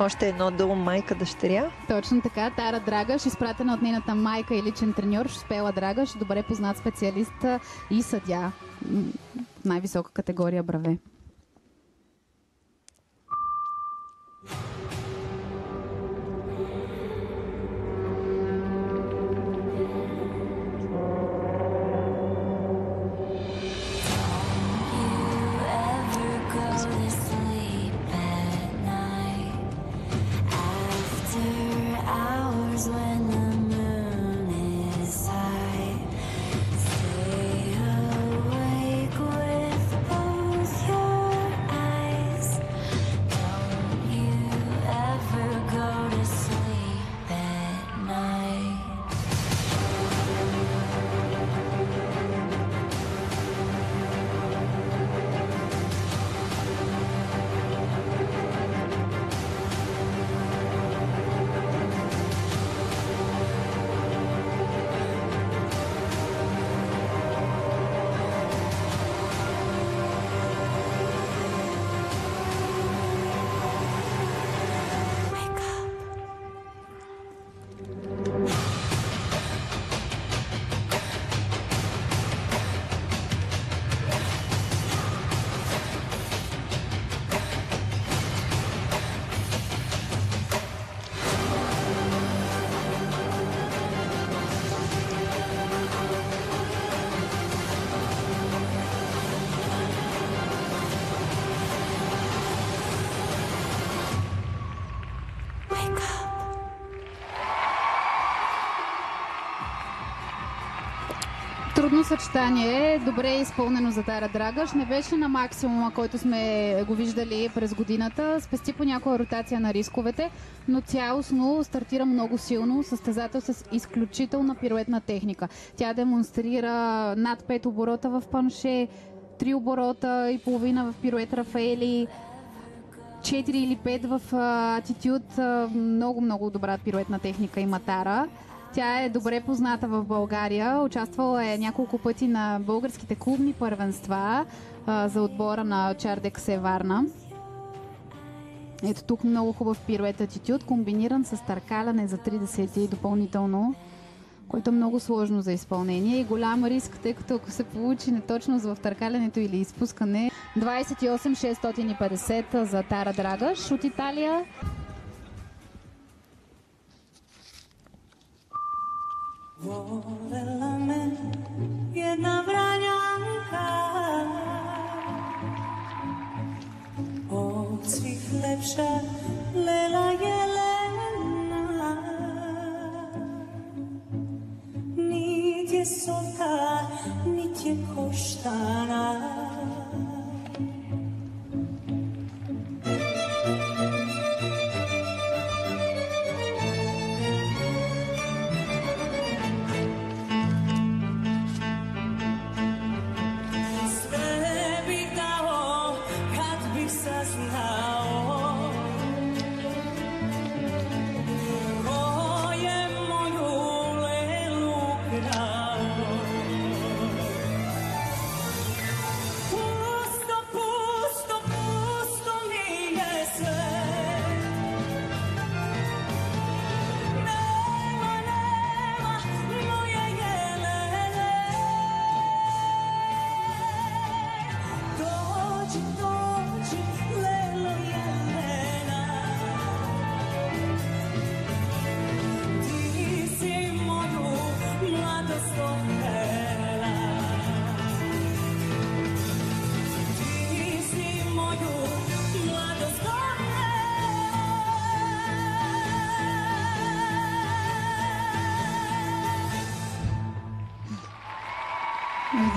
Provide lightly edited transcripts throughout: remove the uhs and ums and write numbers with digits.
Още едно дуо майка-дъщеря. Точно така. Тара Драгаш, изпратена от нейната майка и личен треньор, Шпела Драгаш, добре познат специалист и съдия в най-висока категория браве. Трудно съчетание, добре изпълнено за Тара Драгаш. Не беше на максимума, който сме го виждали през годината. Спести по някоя ротация на рисковете, но цялостно стартира много силно. Състезател с изключителна пируетна техника. Тя демонстрира над 5 оборота в панше, 3 оборота и половина в пирует Рафаели, 4 или 5 в атитюд. Много добра пируетна техника има Тара. Тя е добре позната в България. Участвала е няколко пъти на българските клубни първенства за отбора на Чардексе Варна. Ето тук много хубав пирует атитюд, комбиниран с търкаляне за 30 допълнително, което е много сложно за изпълнение и голям риск, тъй като ако се получи неточност в търкалянето или изпускане. 28-650 за Тара Драгаш от Италия. Volella me jedna vraňanka Ocvih lepša lela jelena Nit je sota, nit je koštana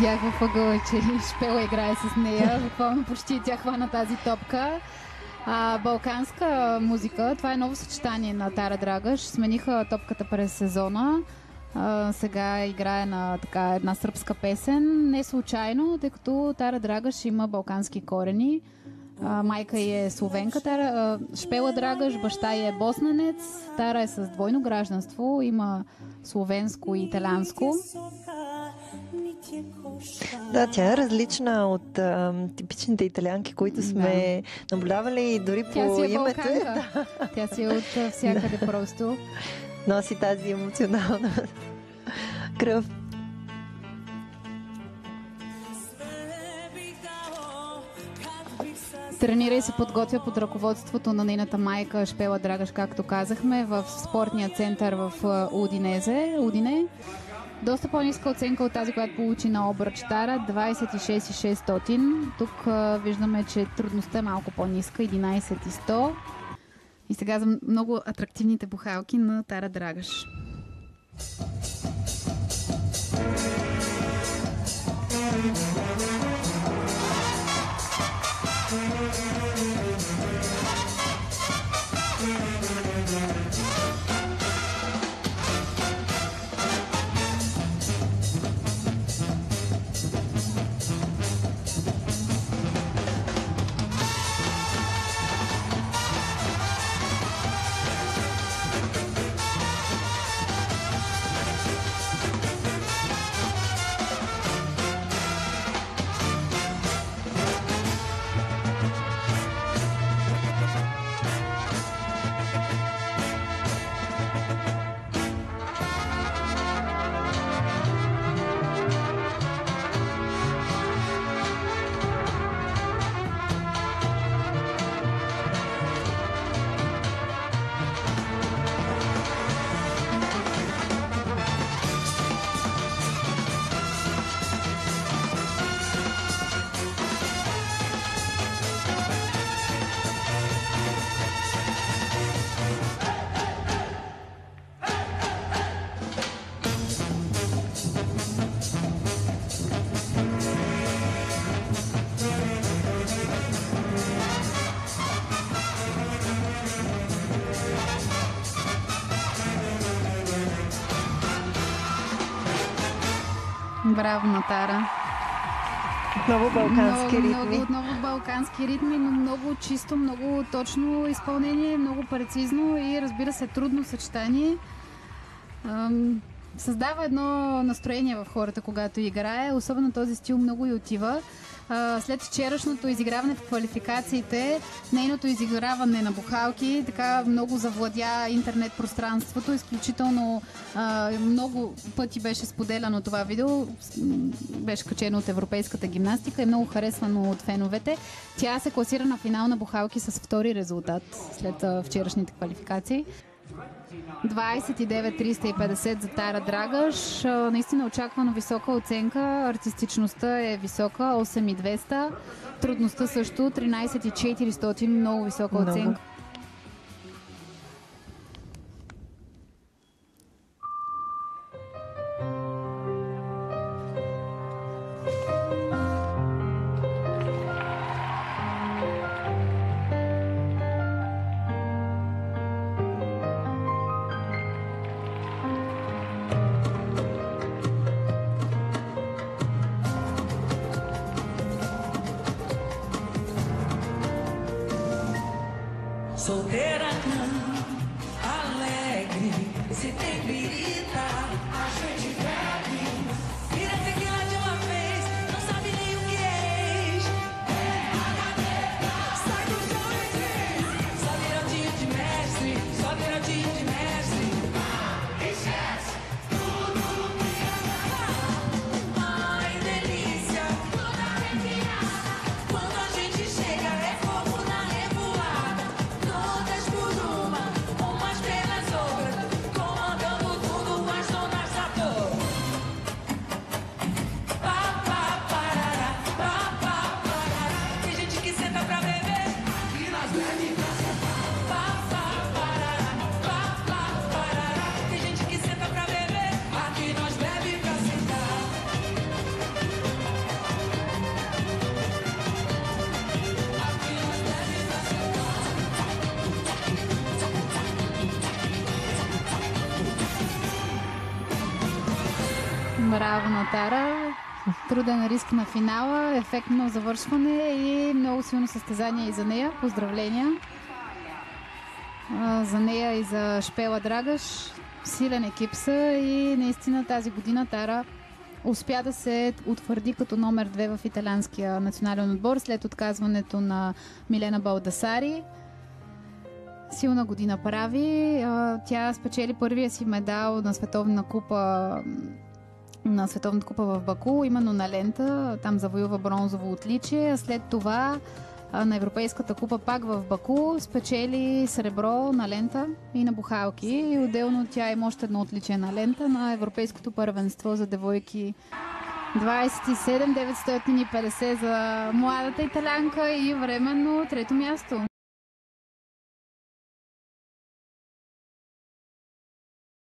Видях в ъгъла, че Шпела играе с нея. Буквално почти тя хвана тази топка. Балканска музика. Това е ново съчетание на Тара Драгаш. Смениха топката през сезона. Сега играе на една сръбска песен. Не случайно, тъй като Тара Драгаш има балкански корени. Майка ѝ е словенка, Шпела Драгаш, баща ѝ е босненец. Тара е с двойно гражданство, има словенско и италианско. ti costa. Да, тя е различна от типичните италианки, които сме наблюдавали дори Тя по си е името. балканка. Тя си е от всякъде просто. Носи тази емоционална кръв. Тренира и се подготвя под ръководството на нейната майка Шпела Драгаш, както казахме, в спортния център в Удине. Доста по-ниска оценка от тази, която получи на обръч Тара, 26,600. Тук виждаме, че трудността е малко по-ниска, 11,100. И сега за много атрактивните бухалки на Тара Драгаш. Браво на Тара. Отново балкански ритми. Отново балкански ритми, но много чисто, много точно изпълнение, много прецизно и разбира се трудно съчетание. Създава едно настроение в хората, когато играе. Особено този стил много и отива. След вчерашното изиграване в квалификациите, нейното изиграване на бухалки така много завладя интернет пространството. Изключително много пъти беше споделяно това видео. Беше качено от европейската гимнастика и много харесвано от феновете. Тя се класира на финал на бухалки с втори резултат след вчерашните квалификации. 29,350 за Тара Драгаш. Наистина очаквано висока оценка. Артистичността е висока, 8,200. Трудността също, 13,400. Много висока оценка. Solteira não, alegre, se tem birita, a gente bebe. Vira tequila de uma vez, não sabe nem o que é ex. Sai do jogo, só viradinho de mestre, só viradinho de mestre. Esquece tudo que ai, delícia, toda arrepiada. Quando a gente chega é fogo na revoada. Todas por uma, umas pelas outras, comandando tudo, as donas da dor. Pá, pá, parará, pá, pá, parará. Tem gente que senta pra beber e nós bebe pra sentar. Pá, pá, parará, pá, pá, parará. Tem gente que senta pra beber, aqui nós bebe pra sentar. Aqui nós bebe pra sentar. Браво на Тара. Труден риск на финала, ефектно завършване и много силно състезание и за нея. Поздравления за нея и за Шпела Драгаш. Силен екип са и наистина тази година Тара успя да се утвърди като номер 2 в италианския национален отбор след отказването на Милена Балдасари. Силна година прави. Тя спечели първия си медал на Световната купа в Баку, именно на лента. Там завоюва бронзово отличие. След това на Европейската купа пак в Баку спечели сребро на лента и на бухалки. И отделно тя има още едно отличие на лента на Европейското първенство за девойки 27-950 за младата италянка и временно трето място.